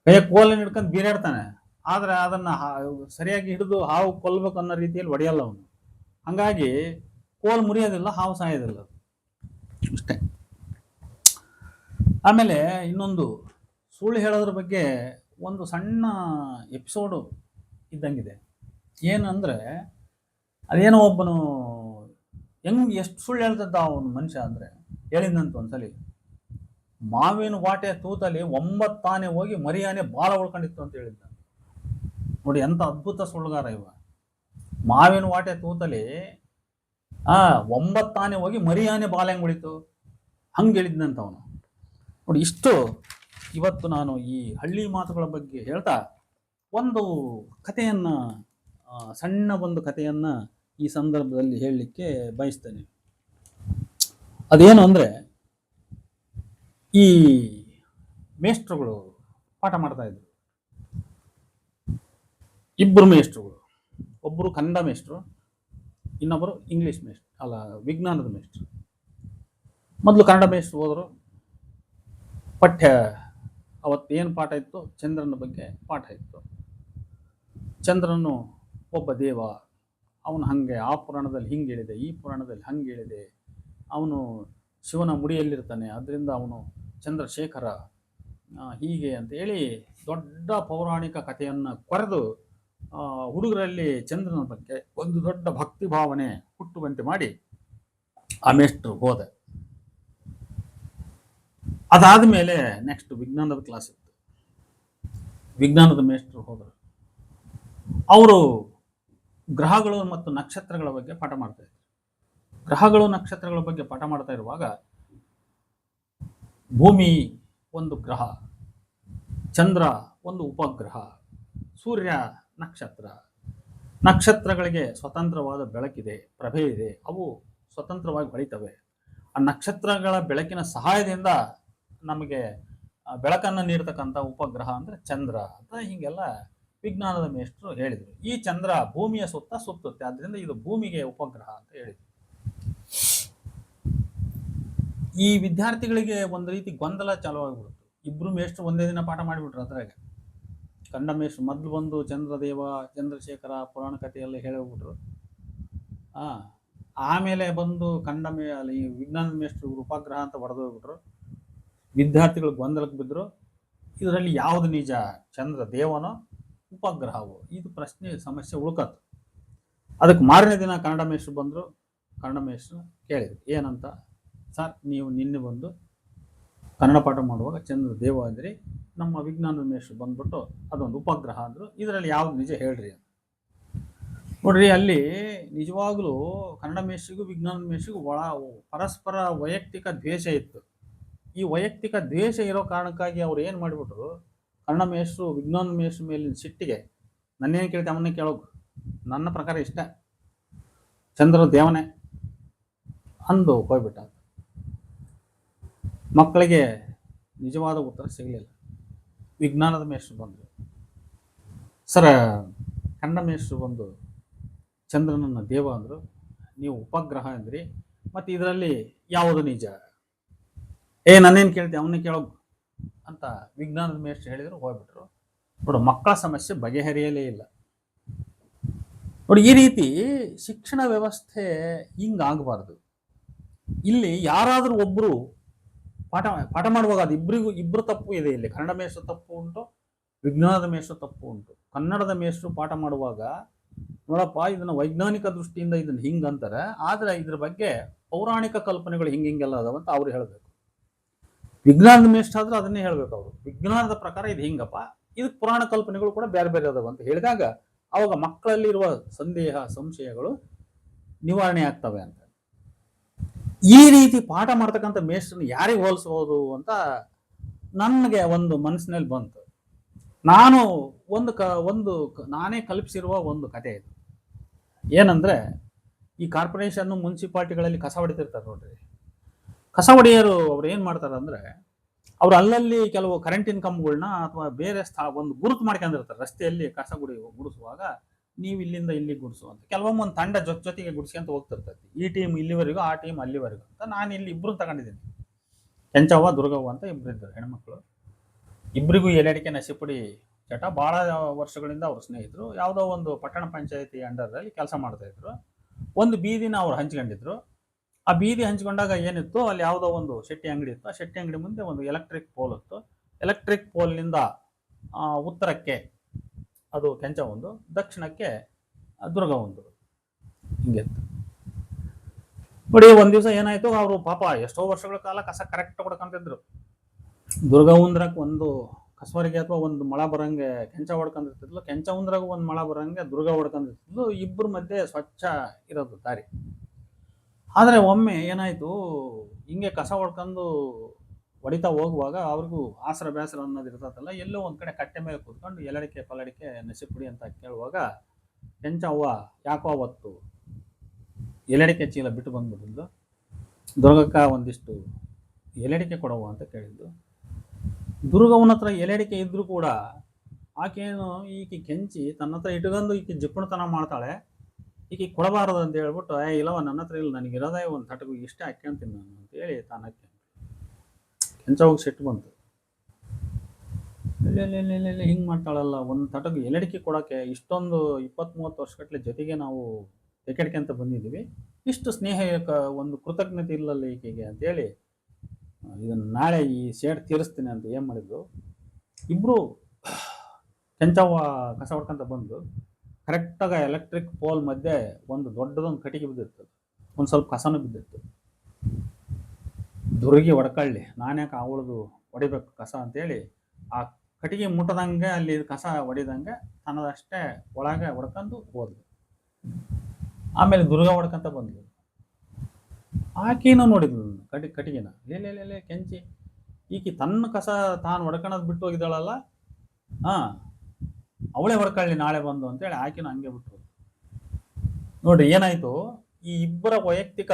ಕೈಯ ಕೋಲನ್ನು ಹಿಡ್ಕೊಂಡು ಬೀರಾಡ್ತಾನೆ. ಆದ್ರೆ ಅದನ್ನ ಸರಿಯಾಗಿ ಹಿಡಿದು ಹಾವು ಕೊಲ್ಬೇಕು ಅನ್ನೋ ರೀತಿಯಲ್ಲಿ ಹೊಡೆಯಲ್ಲ ಅವನು. ಹಂಗಾಗಿ ಕೋಲ್ ಮುರಿಯೋದಿಲ್ಲ, ಹಾವು ಸಾಯೋದಿಲ್ಲ, ಅಷ್ಟೇ. ಆಮೇಲೆ ಇನ್ನೊಂದು ಸುಳ್ಳು ಹೇಳೋದ್ರ ಬಗ್ಗೆ ಒಂದು ಸಣ್ಣ ಎಪಿಸೋಡು ಇದ್ದಂಗಿದೆ. ಏನಂದ್ರೆ ಅದೇನೋ ಒಬ್ಬನು ಎಷ್ಟು ಸುಳ್ಳು ಹೇಳ್ತಿದ್ದ ಅವನು ಮನುಷ್ಯ ಅಂದ್ರೆ, ಹೇಳಿದಂತ ಒಂದ್ಸಲಿ ಮಾವಿನ ವಾಟೆ ತೂತಲ್ಲಿ 9 ಆನೆ ಹೋಗಿ ಮರಿ ಆನೆ ಬಾಲ ಉಳ್ಕೊಂಡಿತ್ತು ಅಂತ ಹೇಳಿದ್ದ. ನೋಡಿ ಎಂತ ಅದ್ಭುತ ಸುಳ್ಳುಗಾರ ಇವ. ಮಾವಿನ ವಾಟೆ ತೂತಲ್ಲಿ 9 ಆನೆ ಹೋಗಿ ಮರಿ ಆನೆ ಬಾಲ ಹೆಂಗ್ ಉಳಿತು ಹಂಗೆ ಹೇಳಿದ್ನಂತ ಅವನು. ನೋಡಿ, ಇಷ್ಟು ಇವತ್ತು ನಾನು ಈ ಹಳ್ಳಿ ಮಾತುಗಳ ಬಗ್ಗೆ ಹೇಳ್ತಾ ಒಂದು ಕಥೆಯನ್ನ, ಸಣ್ಣ ಒಂದು ಕಥೆಯನ್ನ ಈ ಸಂದರ್ಭದಲ್ಲಿ ಹೇಳಲಿಕ್ಕೆ ಬಯಸ್ತೇನೆ. ಅದೇನು ಅಂದ್ರೆ, ಈ ಮೇಷ್ಟ್ರುಗಳು ಪಾಠ ಮಾಡ್ತಾ ಇದ್ರು. ಇಬ್ಬರು ಮೇಷ್ಟ್ರುಗಳು, ಒಬ್ಬರು ಕನ್ನಡ ಮೇಷ್ಟ್ರು, ಇನ್ನೊಬ್ಬರು ಇಂಗ್ಲಿಷ್ ಮೇಷ್ಟ್ರು, ಅಲ್ಲ ವಿಜ್ಞಾನದ ಮೇಷ್ಟ್ರು. ಮೊದಲು ಕನ್ನಡ ಮೇಷ್ಟ್ರು ಹೋದರು. ಪಠ್ಯ ಅವತ್ತೇನು ಪಾಠ ಇತ್ತು, ಚಂದ್ರನ ಬಗ್ಗೆ ಪಾಠ ಇತ್ತು. ಚಂದ್ರನು ಒಬ್ಬ ದೇವ, ಅವನು ಹಾಗೆ ಆ ಪುರಾಣದಲ್ಲಿ ಹಿಂಗೆ ಹೇಳಿದೆ, ಈ ಪುರಾಣದಲ್ಲಿ ಹಂಗೆ ಹೇಳಿದೆ, ಅವನು ಶಿವನ ಮುಡಿಯಲ್ಲಿರ್ತಾನೆ, ಅದರಿಂದ ಅವನು ಚಂದ್ರಶೇಖರ, ಹೀಗೆ ಅಂತೇಳಿ ದೊಡ್ಡ ಪೌರಾಣಿಕ ಕಥೆಯನ್ನು ಕೊರೆದು ಹುಡುಗರಲ್ಲಿ ಚಂದ್ರನ ಬಗ್ಗೆ ಒಂದು ದೊಡ್ಡ ಭಕ್ತಿ ಭಾವನೆ ಹುಟ್ಟುವಂತೆ ಮಾಡಿ ಆ ಮೇಷ್ಟ್ರು ಹೋದೆ. ಅದಾದ ಮೇಲೆ ನೆಕ್ಸ್ಟ್ ವಿಜ್ಞಾನದ ಕ್ಲಾಸ್ ಇತ್ತು. ವಿಜ್ಞಾನದ ಮೇಷ್ಟ್ರು ಹೋದರು. ಅವರು ಗ್ರಹಗಳು ಮತ್ತು ನಕ್ಷತ್ರಗಳ ಬಗ್ಗೆ ಪಾಠ ಮಾಡ್ತಾ ಇದ್ರು. ಗ್ರಹಗಳು ನಕ್ಷತ್ರಗಳ ಬಗ್ಗೆ ಪಾಠ ಮಾಡ್ತಾ ಇರುವಾಗ ಭೂಮಿ ಒಂದು ಗ್ರಹ, ಚಂದ್ರ ಒಂದು ಉಪಗ್ರಹ, ಸೂರ್ಯ ನಕ್ಷತ್ರ. ನಕ್ಷತ್ರಗಳಿಗೆ ಸ್ವತಂತ್ರವಾದ ಬೆಳಕಿದೆ, ಪ್ರಭೆ ಇದೆ, ಅವು ಸ್ವತಂತ್ರವಾಗಿ ಹೊಳಿತವೆ. ಆ ನಕ್ಷತ್ರಗಳ ಬೆಳಕಿನ ಸಹಾಯದಿಂದ ನಮಗೆ ಬೆಳಕನ್ನು ನೀಡ್ತಕ್ಕಂಥ ಉಪಗ್ರಹ ಅಂದ್ರೆ ಚಂದ್ರ ಅಂತ ಹೀಗೆಲ್ಲ ವಿಜ್ಞಾನದ ಮೇಷ್ಟ್ರು ಹೇಳಿದರು. ಈ ಚಂದ್ರ ಭೂಮಿಯ ಸುತ್ತ ಸುತ್ತುತ್ತೆ, ಆದ್ರಿಂದ ಇದು ಭೂಮಿಗೆ ಉಪಗ್ರಹ ಅಂತ ಹೇಳಿದ್ರು. ಈ ವಿದ್ಯಾರ್ಥಿಗಳಿಗೆ ಒಂದು ರೀತಿ ಗೊಂದಲ ಚಾಲುವಾಗಿಬಿಡ್ತು. ಇಬ್ರು ಮೇಷ್ಟ್ರು ಒಂದೇ ದಿನ ಪಾಠ ಮಾಡಿಬಿಟ್ರು. ಅದ್ರಾಗ ಕನ್ನಡ ಮೇಷ್ಟ್ರು ಮೊದಲು ಬಂದು ಚಂದ್ರದೇವ, ಚಂದ್ರಶೇಖರ ಪುರಾಣ ಕಥೆಯೆಲ್ಲ ಹೇಳಿಬಿಟ್ರು. ಆಮೇಲೆ ಬಂದು ಈ ವಿಜ್ಞಾನದ ಮೇಷ್ಟ್ರು ಉಪಗ್ರಹ ಅಂತ ಹೊಡೆದೋಗ್ಬಿಟ್ರು. ವಿದ್ಯಾರ್ಥಿಗಳು ಗೊಂದಲಕ್ಕೆ ಬಿದ್ದರು. ಇದರಲ್ಲಿ ಯಾವುದು ನಿಜ, ಚಂದ್ರ ದೇವನೋ ಉಪಗ್ರಹವೋ? ಇದು ಪ್ರಶ್ನೆ, ಸಮಸ್ಯೆ ಉಳ್ಕತ್ತು. ಅದಕ್ಕೆ ಮಾರನೇ ದಿನ ಕನ್ನಡ ಮೇಷ್ಟ್ರು ಬಂದರು. ಕನ್ನಡ ಮೇಷ್ಟ್ರು ಕೇಳಿದ್ರು ಏನಂತ, ಸರ್ ನೀವು ನಿನ್ನೆ ಬಂದು ಕನ್ನಡ ಪಾಠ ಮಾಡುವಾಗ ಚಂದ್ರ ದೇವ ಅಂದ್ರಿ, ನಮ್ಮ ವಿಜ್ಞಾನದ ಮೇಷ್ಟ್ರು ಬಂದ್ಬಿಟ್ಟು ಅದೊಂದು ಉಪಗ್ರಹ ಅಂದರು, ಇದರಲ್ಲಿ ಯಾವ್ದು ನಿಜ ಹೇಳ್ರಿ ಅಂತ. ನೋಡ್ರಿ, ಅಲ್ಲಿ ನಿಜವಾಗ್ಲೂ ಕನ್ನಡ ಮೇಷ್ಟ್ರಿಗೂ ವಿಜ್ಞಾನದ ಮೇಷ್ಟ್ರಿಗೂ ಪರಸ್ಪರ ವೈಯಕ್ತಿಕ ದ್ವೇಷ ಇತ್ತು. ಈ ವೈಯಕ್ತಿಕ ದ್ವೇಷ ಇರೋ ಕಾರಣಕ್ಕಾಗಿ ಅವ್ರು ಏನು ಮಾಡಿಬಿಟ್ರು, ಕನ್ನಡ ಮೇಷ್ಟ್ರು ವಿಜ್ಞಾನದ ಮೇಷ್ಟ್ರ ಮೇಲಿನ ಸಿಟ್ಟಿಗೆ ನನ್ನೇನು ಕೇಳ್ತೆ ಅವನ್ನೇ ಕೇಳೋದು, ನನ್ನ ಪ್ರಕಾರ ಇಷ್ಟ, ಚಂದ್ರ ದೇವನೇ ಅಂದು ಹೋಗ್ಬಿಟ್ಟ. ಮಕ್ಕಳಿಗೆ ನಿಜವಾದ ಉತ್ತರ ಸಿಗಲಿಲ್ಲ. ವಿಜ್ಞಾನದ ಮೇಷ್ಟ್ರು ಬಂದರು. ಸರ, ಕನ್ನಡ ಮೇಷ್ಟ್ರು ಬಂದು ಚಂದ್ರನನ್ನ ದೇವ ಅಂದರು, ನೀವು ಉಪಗ್ರಹ ಅಂದ್ರಿ, ಮತ್ತು ಇದರಲ್ಲಿ ಯಾವುದು ನಿಜ? ನನ್ನೇನು ಕೇಳ್ತಿ ಅವನ್ನೇ ಕೇಳೋದು ಅಂತ ವಿಜ್ಞಾನದ ಮೇಷ್ಟ್ರು ಹೇಳಿದ್ರು, ಹೋಗ್ಬಿಟ್ರು. ನೋಡು, ಮಕ್ಕಳ ಸಮಸ್ಯೆ ಬಗೆಹರಿಯಲೇ ಇಲ್ಲ. ನೋಡಿ, ಈ ರೀತಿ ಶಿಕ್ಷಣ ವ್ಯವಸ್ಥೆ ಹಿಂಗಾಗಬಾರ್ದು. ಇಲ್ಲಿ ಯಾರಾದರೂ ಒಬ್ಬರು ಪಾಠ ಮಾಡುವಾಗ ಅದು ಇಬ್ಬರು ತಪ್ಪು ಇದೆ. ಇಲ್ಲಿ ಕನ್ನಡ ಮೇಷ್ಟ್ರು ತಪ್ಪು ಉಂಟು, ವಿಜ್ಞಾನದ ಮೇಷ್ಟ್ರು ತಪ್ಪು ಉಂಟು. ಕನ್ನಡದ ಮೇಷ್ಟ್ರು ಪಾಠ ಮಾಡುವಾಗ ನೋಡಪ್ಪ, ಇದನ್ನ ವೈಜ್ಞಾನಿಕ ದೃಷ್ಟಿಯಿಂದ ಇದನ್ನ ಹಿಂಗಂತಾರೆ, ಆದ್ರೆ ಇದ್ರ ಬಗ್ಗೆ ಪೌರಾಣಿಕ ಕಲ್ಪನೆಗಳು ಹಿಂಗೆಲ್ಲ ಅದಾವಂತ ಅವ್ರು ಹೇಳ್ಬೇಕು. ವಿಜ್ಞಾನದ ಮೇಷ್ಟ್ರು ಆದ್ರೆ ಅದನ್ನೇ ಹೇಳ್ಬೇಕು. ಅವರು ವಿಜ್ಞಾನದ ಪ್ರಕಾರ ಇದು ಹಿಂಗಪ್ಪ, ಇದಕ್ಕೆ ಪುರಾಣ ಕಲ್ಪನೆಗಳು ಕೂಡ ಬೇರೆ ಬೇರೆ ಅದಾವ ಅಂತ ಹೇಳಿದಾಗ ಅವಾಗ ಮಕ್ಕಳಲ್ಲಿರುವ ಸಂದೇಹ ಸಂಶಯಗಳು ನಿವಾರಣೆ ಆಗ್ತವೆ ಅಂತ. ಈ ರೀತಿ ಪಾಠ ಮಾಡ್ತಕ್ಕಂಥ ಮೇಷ್ಟ್ರನ್ನ ಯಾರಿಗೆ ಹೋಲಿಸ್ಬೋದು ಅಂತ ನನಗೆ ಒಂದು ಮನಸ್ಸಿನಲ್ಲಿ ಬಂತು. ನಾನು ನಾನೇ ಕಲ್ಪಿಸಿರುವ ಒಂದು ಕತೆ ಇದು. ಏನಂದ್ರೆ, ಈ ಕಾರ್ಪೊರೇಷನ್ ಮುನ್ಸಿಪಾಲ್ಟಿಗಳಲ್ಲಿ ಕಸ ಹೊಡಿತಿರ್ತಾರೆ ನೋಡ್ರಿ. ಕಸ ಹೊಡೆಯರು ಅವ್ರು ಏನ್ ಮಾಡ್ತಾರೆ ಅಂದ್ರೆ, ಅವ್ರು ಅಲ್ಲಲ್ಲಿ ಕೆಲವು ಕರೆಂಟಿನ ಕಂಬಗಳನ್ನ ಅಥವಾ ಬೇರೆ ಒಂದು ಗುರುತು ಮಾಡ್ಕೊಂಡಿರ್ತಾರೆ. ರಸ್ತೆಯಲ್ಲಿ ಕಸ ಗುಡಿಸುವಾಗ ನೀವು ಇಲ್ಲಿಂದ ಇಲ್ಲಿ ಗುಡಿಸು ಅಂತ. ಕೆಲವೊಮ್ಮೆ ಒಂದು ತಂಡ ಜೊತೆಗೆ ಗುಡಿಸ್ಕೊಂತ ಹೋಗ್ತಿರ್ತೈತಿ. ಈ ಟೀಮ್ ಇಲ್ಲಿವರೆಗೂ, ಆ ಟೀಮ್ ಅಲ್ಲಿವರೆಗೂ ಅಂತ. ನಾನು ಇಲ್ಲಿ ಇಬ್ರು ತಗೊಂಡಿದ್ದೀನಿ. ಕೆಂಚವ್ವ ದುರ್ಗವ್ವ ಅಂತ ಇಬ್ಬರಿದ್ದರು ಹೆಣ್ಮಕ್ಳು. ಇಬ್ಬರಿಗೂ ಎಲೆಡಿಕೆ ನಸಿಪುಡಿ ಚಟ. ಬಹಳ ವರ್ಷಗಳಿಂದ ಅವ್ರ ಸ್ನೇಹಿತರು. ಯಾವುದೋ ಒಂದು ಪಟ್ಟಣ ಪಂಚಾಯತಿ ಅಂಡರ್ದಲ್ಲಿ ಕೆಲಸ ಮಾಡ್ತಾ ಇದ್ರು. ಒಂದು ಬೀದಿನ ಅವ್ರು ಹಂಚ್ಕೊಂಡಿದ್ರು. ಆ ಬೀದಿ ಹಂಚ್ಕೊಂಡಾಗ ಏನಿತ್ತು, ಅಲ್ಲಿ ಯಾವುದೋ ಒಂದು ಶೆಟ್ಟಿ ಅಂಗಡಿ ಇತ್ತು. ಆ ಶೆಟ್ಟಿ ಅಂಗಡಿ ಮುಂದೆ ಒಂದು ಎಲೆಕ್ಟ್ರಿಕ್ ಪೋಲ್ ಇತ್ತು. ಎಲೆಕ್ಟ್ರಿಕ್ ಪೋಲ್ನಿಂದ ಉತ್ತರಕ್ಕೆ ಅದು ಕೆಂಚ ಒಂದು, ದಕ್ಷಿಣಕ್ಕೆ ದುರ್ಗ ಒಂದು, ಹಿಂಗಿತ್ತು ನೋಡಿ. ಒಂದ್ ದಿವಸ ಏನಾಯ್ತು, ಅವರು ಪಾಪ ಎಷ್ಟೋ ವರ್ಷಗಳ ಕಾಲ ಕಸ ಕರೆಕ್ಟ್ ಹೊಡ್ಕೊಂತಿದ್ರು. ದುರ್ಗ ಉಂದ್ರಕ್ಕೆ ಒಂದು ಕಸವರಿಗೆ ಅಥವಾ ಒಂದು ಮಳ ಬರಂಗೆ ಕೆಂಚ ಹೊಡ್ಕೊಂಡಿರ್ತಿದ್ಲು. ಕೆಂಚ ಉಂದ್ರಾಗ ಒಂದು ಮಳ ಬರಂಗೆ ದುರ್ಗ ಹೊಡ್ಕೊಂಡಿರ್ತಿದ್ಲು. ಇಬ್ಬರ ಮಧ್ಯೆ ಸ್ವಚ್ಛ ಇರೋದು ದಾರಿ. ಆದರೆ ಒಮ್ಮೆ ಏನಾಯ್ತು, ಹಿಂಗೆ ಕಸ ಹೊಡ್ಕೊಂಡು ಹೊಡಿತಾ ಹೋಗುವಾಗ ಅವ್ರಿಗೂ ಆಸರ ಬೇಸರ ಅನ್ನೋದು ಇರ್ತದಲ್ಲ, ಎಲ್ಲೋ ಒಂದ್ ಕಡೆ ಕಟ್ಟೆ ಮೇಲೆ ಕೂತ್ಕೊಂಡು ಎಲಡಿಕೆ ಪಲಡಿಕೆ ನಸಿಪುಡಿ ಅಂತ ಕೇಳುವಾಗ ಕೆಂಚವ್ವ ಯಾಕೋ ಅವತ್ತು ಎಲಡಿಕೆ ಚೀಲ ಬಿಟ್ಟು ಬಂದ್ಬಿಟ್ಟಿದ್ದು. ದುರ್ಗಕ್ಕ ಒಂದಿಷ್ಟು ಎಲಡಿಕೆ ಕೊಡವು ಅಂತ ಕೇಳಿದ್ದು. ದುರ್ಗವನ ಹತ್ರ ಎಲಡಿಕೆ ಇದ್ರೂ ಕೂಡ ಆಕೆಯನ್ನು ಈಕೆ ಕೆಂಚಿ ತನ್ನ ಹತ್ರ ಇಟ್ಕೊಂಡು ಈಕೆ ಜಿಪ್ಪಣತನ ಮಾಡ್ತಾಳೆ. ಈಕೆ ಕೊಡಬಾರದು ಅಂತ ಹೇಳ್ಬಿಟ್ಟು, ಇಲ್ಲವ ನನ್ನ ಹತ್ರ ಇಲ್ಲ, ನನಗೆ ಇರೋದೇ ಒಂದು ತಟಗೂ ಇಷ್ಟೇ ಹಾಕ್ಯಂತೀನಿ ನಾನು ಅಂತ ಹೇಳಿ ತಾನಕ್ಕೆ ಕೆಂಚವ್ಗೆ ಸಿಟ್ಟು ಬಂತು. ಹಿಂಗೆ ಮಾಡ್ತಾಳಲ್ಲ, ಒಂದು ತಟಗೂ ಎಲಡಿಕೆ ಕೊಡೋಕ್ಕೆ ಇಷ್ಟೊಂದು 20-30 ವರ್ಷಗಟ್ಟಲೆ ಜೊತೆಗೆ ನಾವು ಅಂತ ಬಂದಿದ್ದೀವಿ, ಇಷ್ಟು ಸ್ನೇಹ ಒಂದು ಕೃತಜ್ಞತೆ ಇಲ್ಲಲ್ಲ ಈಕೆಗೆ ಅಂತೇಳಿ ಇದನ್ನು ನಾಳೆ ಈ ಸೇಡ್ ತೀರಿಸ್ತೀನಿ ಅಂತ ಏನು ಮಾಡಿದ್ರು, ಇಬ್ಬರು ಕೆಂಚವ್ವ ಕಸ ಹೊಡ್ಕೊಂತ ಬಂದು ಕರೆಕ್ಟಾಗಿ ಎಲೆಕ್ಟ್ರಿಕ್ ಪೋಲ್ ಮಧ್ಯೆ ಒಂದು ದೊಡ್ಡದೊಂದು ಕಟ್ಟಿಗೆ ಬಿದ್ದಿತ್ತು. ಒಂದು ಸ್ವಲ್ಪ ಕಸನೂ ಬಿದ್ದಿತ್ತು. ದುರ್ಗಿ ಹೊಡ್ಕೊಳ್ಳಿ, ನಾನ್ಯಾಕೆ ಅವಳದು ಹೊಡಿಬೇಕು ಕಸ ಅಂತೇಳಿ ಆ ಕಟ್ಟಿಗೆ ಮುಟ್ಟದಂಗೆ ಅಲ್ಲಿ ಕಸ ಹೊಡಿದಂಗೆ ತನ್ನದಷ್ಟೇ ಒಳಗೆ ಹೊಡ್ಕೊಂಡು ಹೋದ್ಲು. ಆಮೇಲೆ ದುರ್ಗ ಹೊಡ್ಕೊಂತ ಬಂದ್ಲು. ಆಕೆನೂ ನೋಡಿದ್ಲು ಕಟ್ಟಿಗೆನ. ಲೇ ಕೆಂಚಿ, ಈಕೆ ತನ್ನ ಕಸ ತಾನು ಹೊಡ್ಕೊಳ್ಳೋದು ಬಿಟ್ಟು ಹೋಗಿದ್ದಾಳಲ್ಲ, ಅವಳೇ ಹೊಡ್ಕೊಳ್ಳಿ ನಾಳೆ ಬಂದು ಅಂತೇಳಿ ಆಕೆನೂ ಹಂಗೆ ಬಿಟ್ಟು ನೋಡ್ರಿ. ಏನಾಯ್ತು, ಈ ಇಬ್ಬರ ವೈಯಕ್ತಿಕ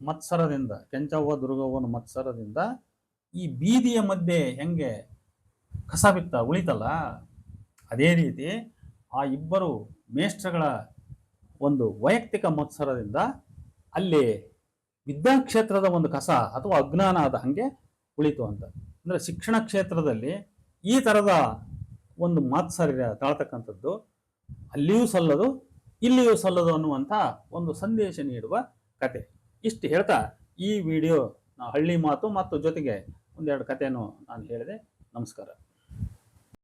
ಮತ್ಸರದಿಂದ, ಕೆಂಚವ್ವ ದುರ್ಗವ್ವನ ಮತ್ಸರದಿಂದ ಈ ಬೀದಿಯ ಮಧ್ಯೆ ಹೆಂಗೆ ಕಸ ಬಿತ್ತ ಉಳಿತಲ್ಲ, ಅದೇ ರೀತಿ ಆ ಇಬ್ಬರು ಮೇಷ್ಟ್ರಗಳ ಒಂದು ವೈಯಕ್ತಿಕ ಮತ್ಸರದಿಂದ ಅಲ್ಲಿ ವಿದ್ಯಾಕ್ಷೇತ್ರದ ಒಂದು ಕಸ ಅಥವಾ ಅಜ್ಞಾನ ಆದ ಹಂಗೆ ಉಳಿತು ಅಂತ. ಅಂದ್ರೆ ಶಿಕ್ಷಣ ಕ್ಷೇತ್ರದಲ್ಲಿ ಈ ತರದ ಒಂದು ಮಾತ್ಸರ್ಯ ತಾಳ್ತಕ್ಕಂಥದ್ದು ಅಲ್ಲಿಯೂ ಸಲ್ಲದು, ಇಲ್ಲಿಯೂ ಸಲ್ಲದು ಅನ್ನುವಂಥ ಒಂದು ಸಂದೇಶ ನೀಡುವ ಕತೆ. ಇಷ್ಟು ಹೇಳ್ತಾ ಈ ವಿಡಿಯೋ ಹಳ್ಳಿ ಮಾತು ಮತ್ತು ಜೊತೆಗೆ ಒಂದೆರಡು ಕಥೆಯನ್ನು ನಾನು ಹೇಳಿದೆ. ನಮಸ್ಕಾರ.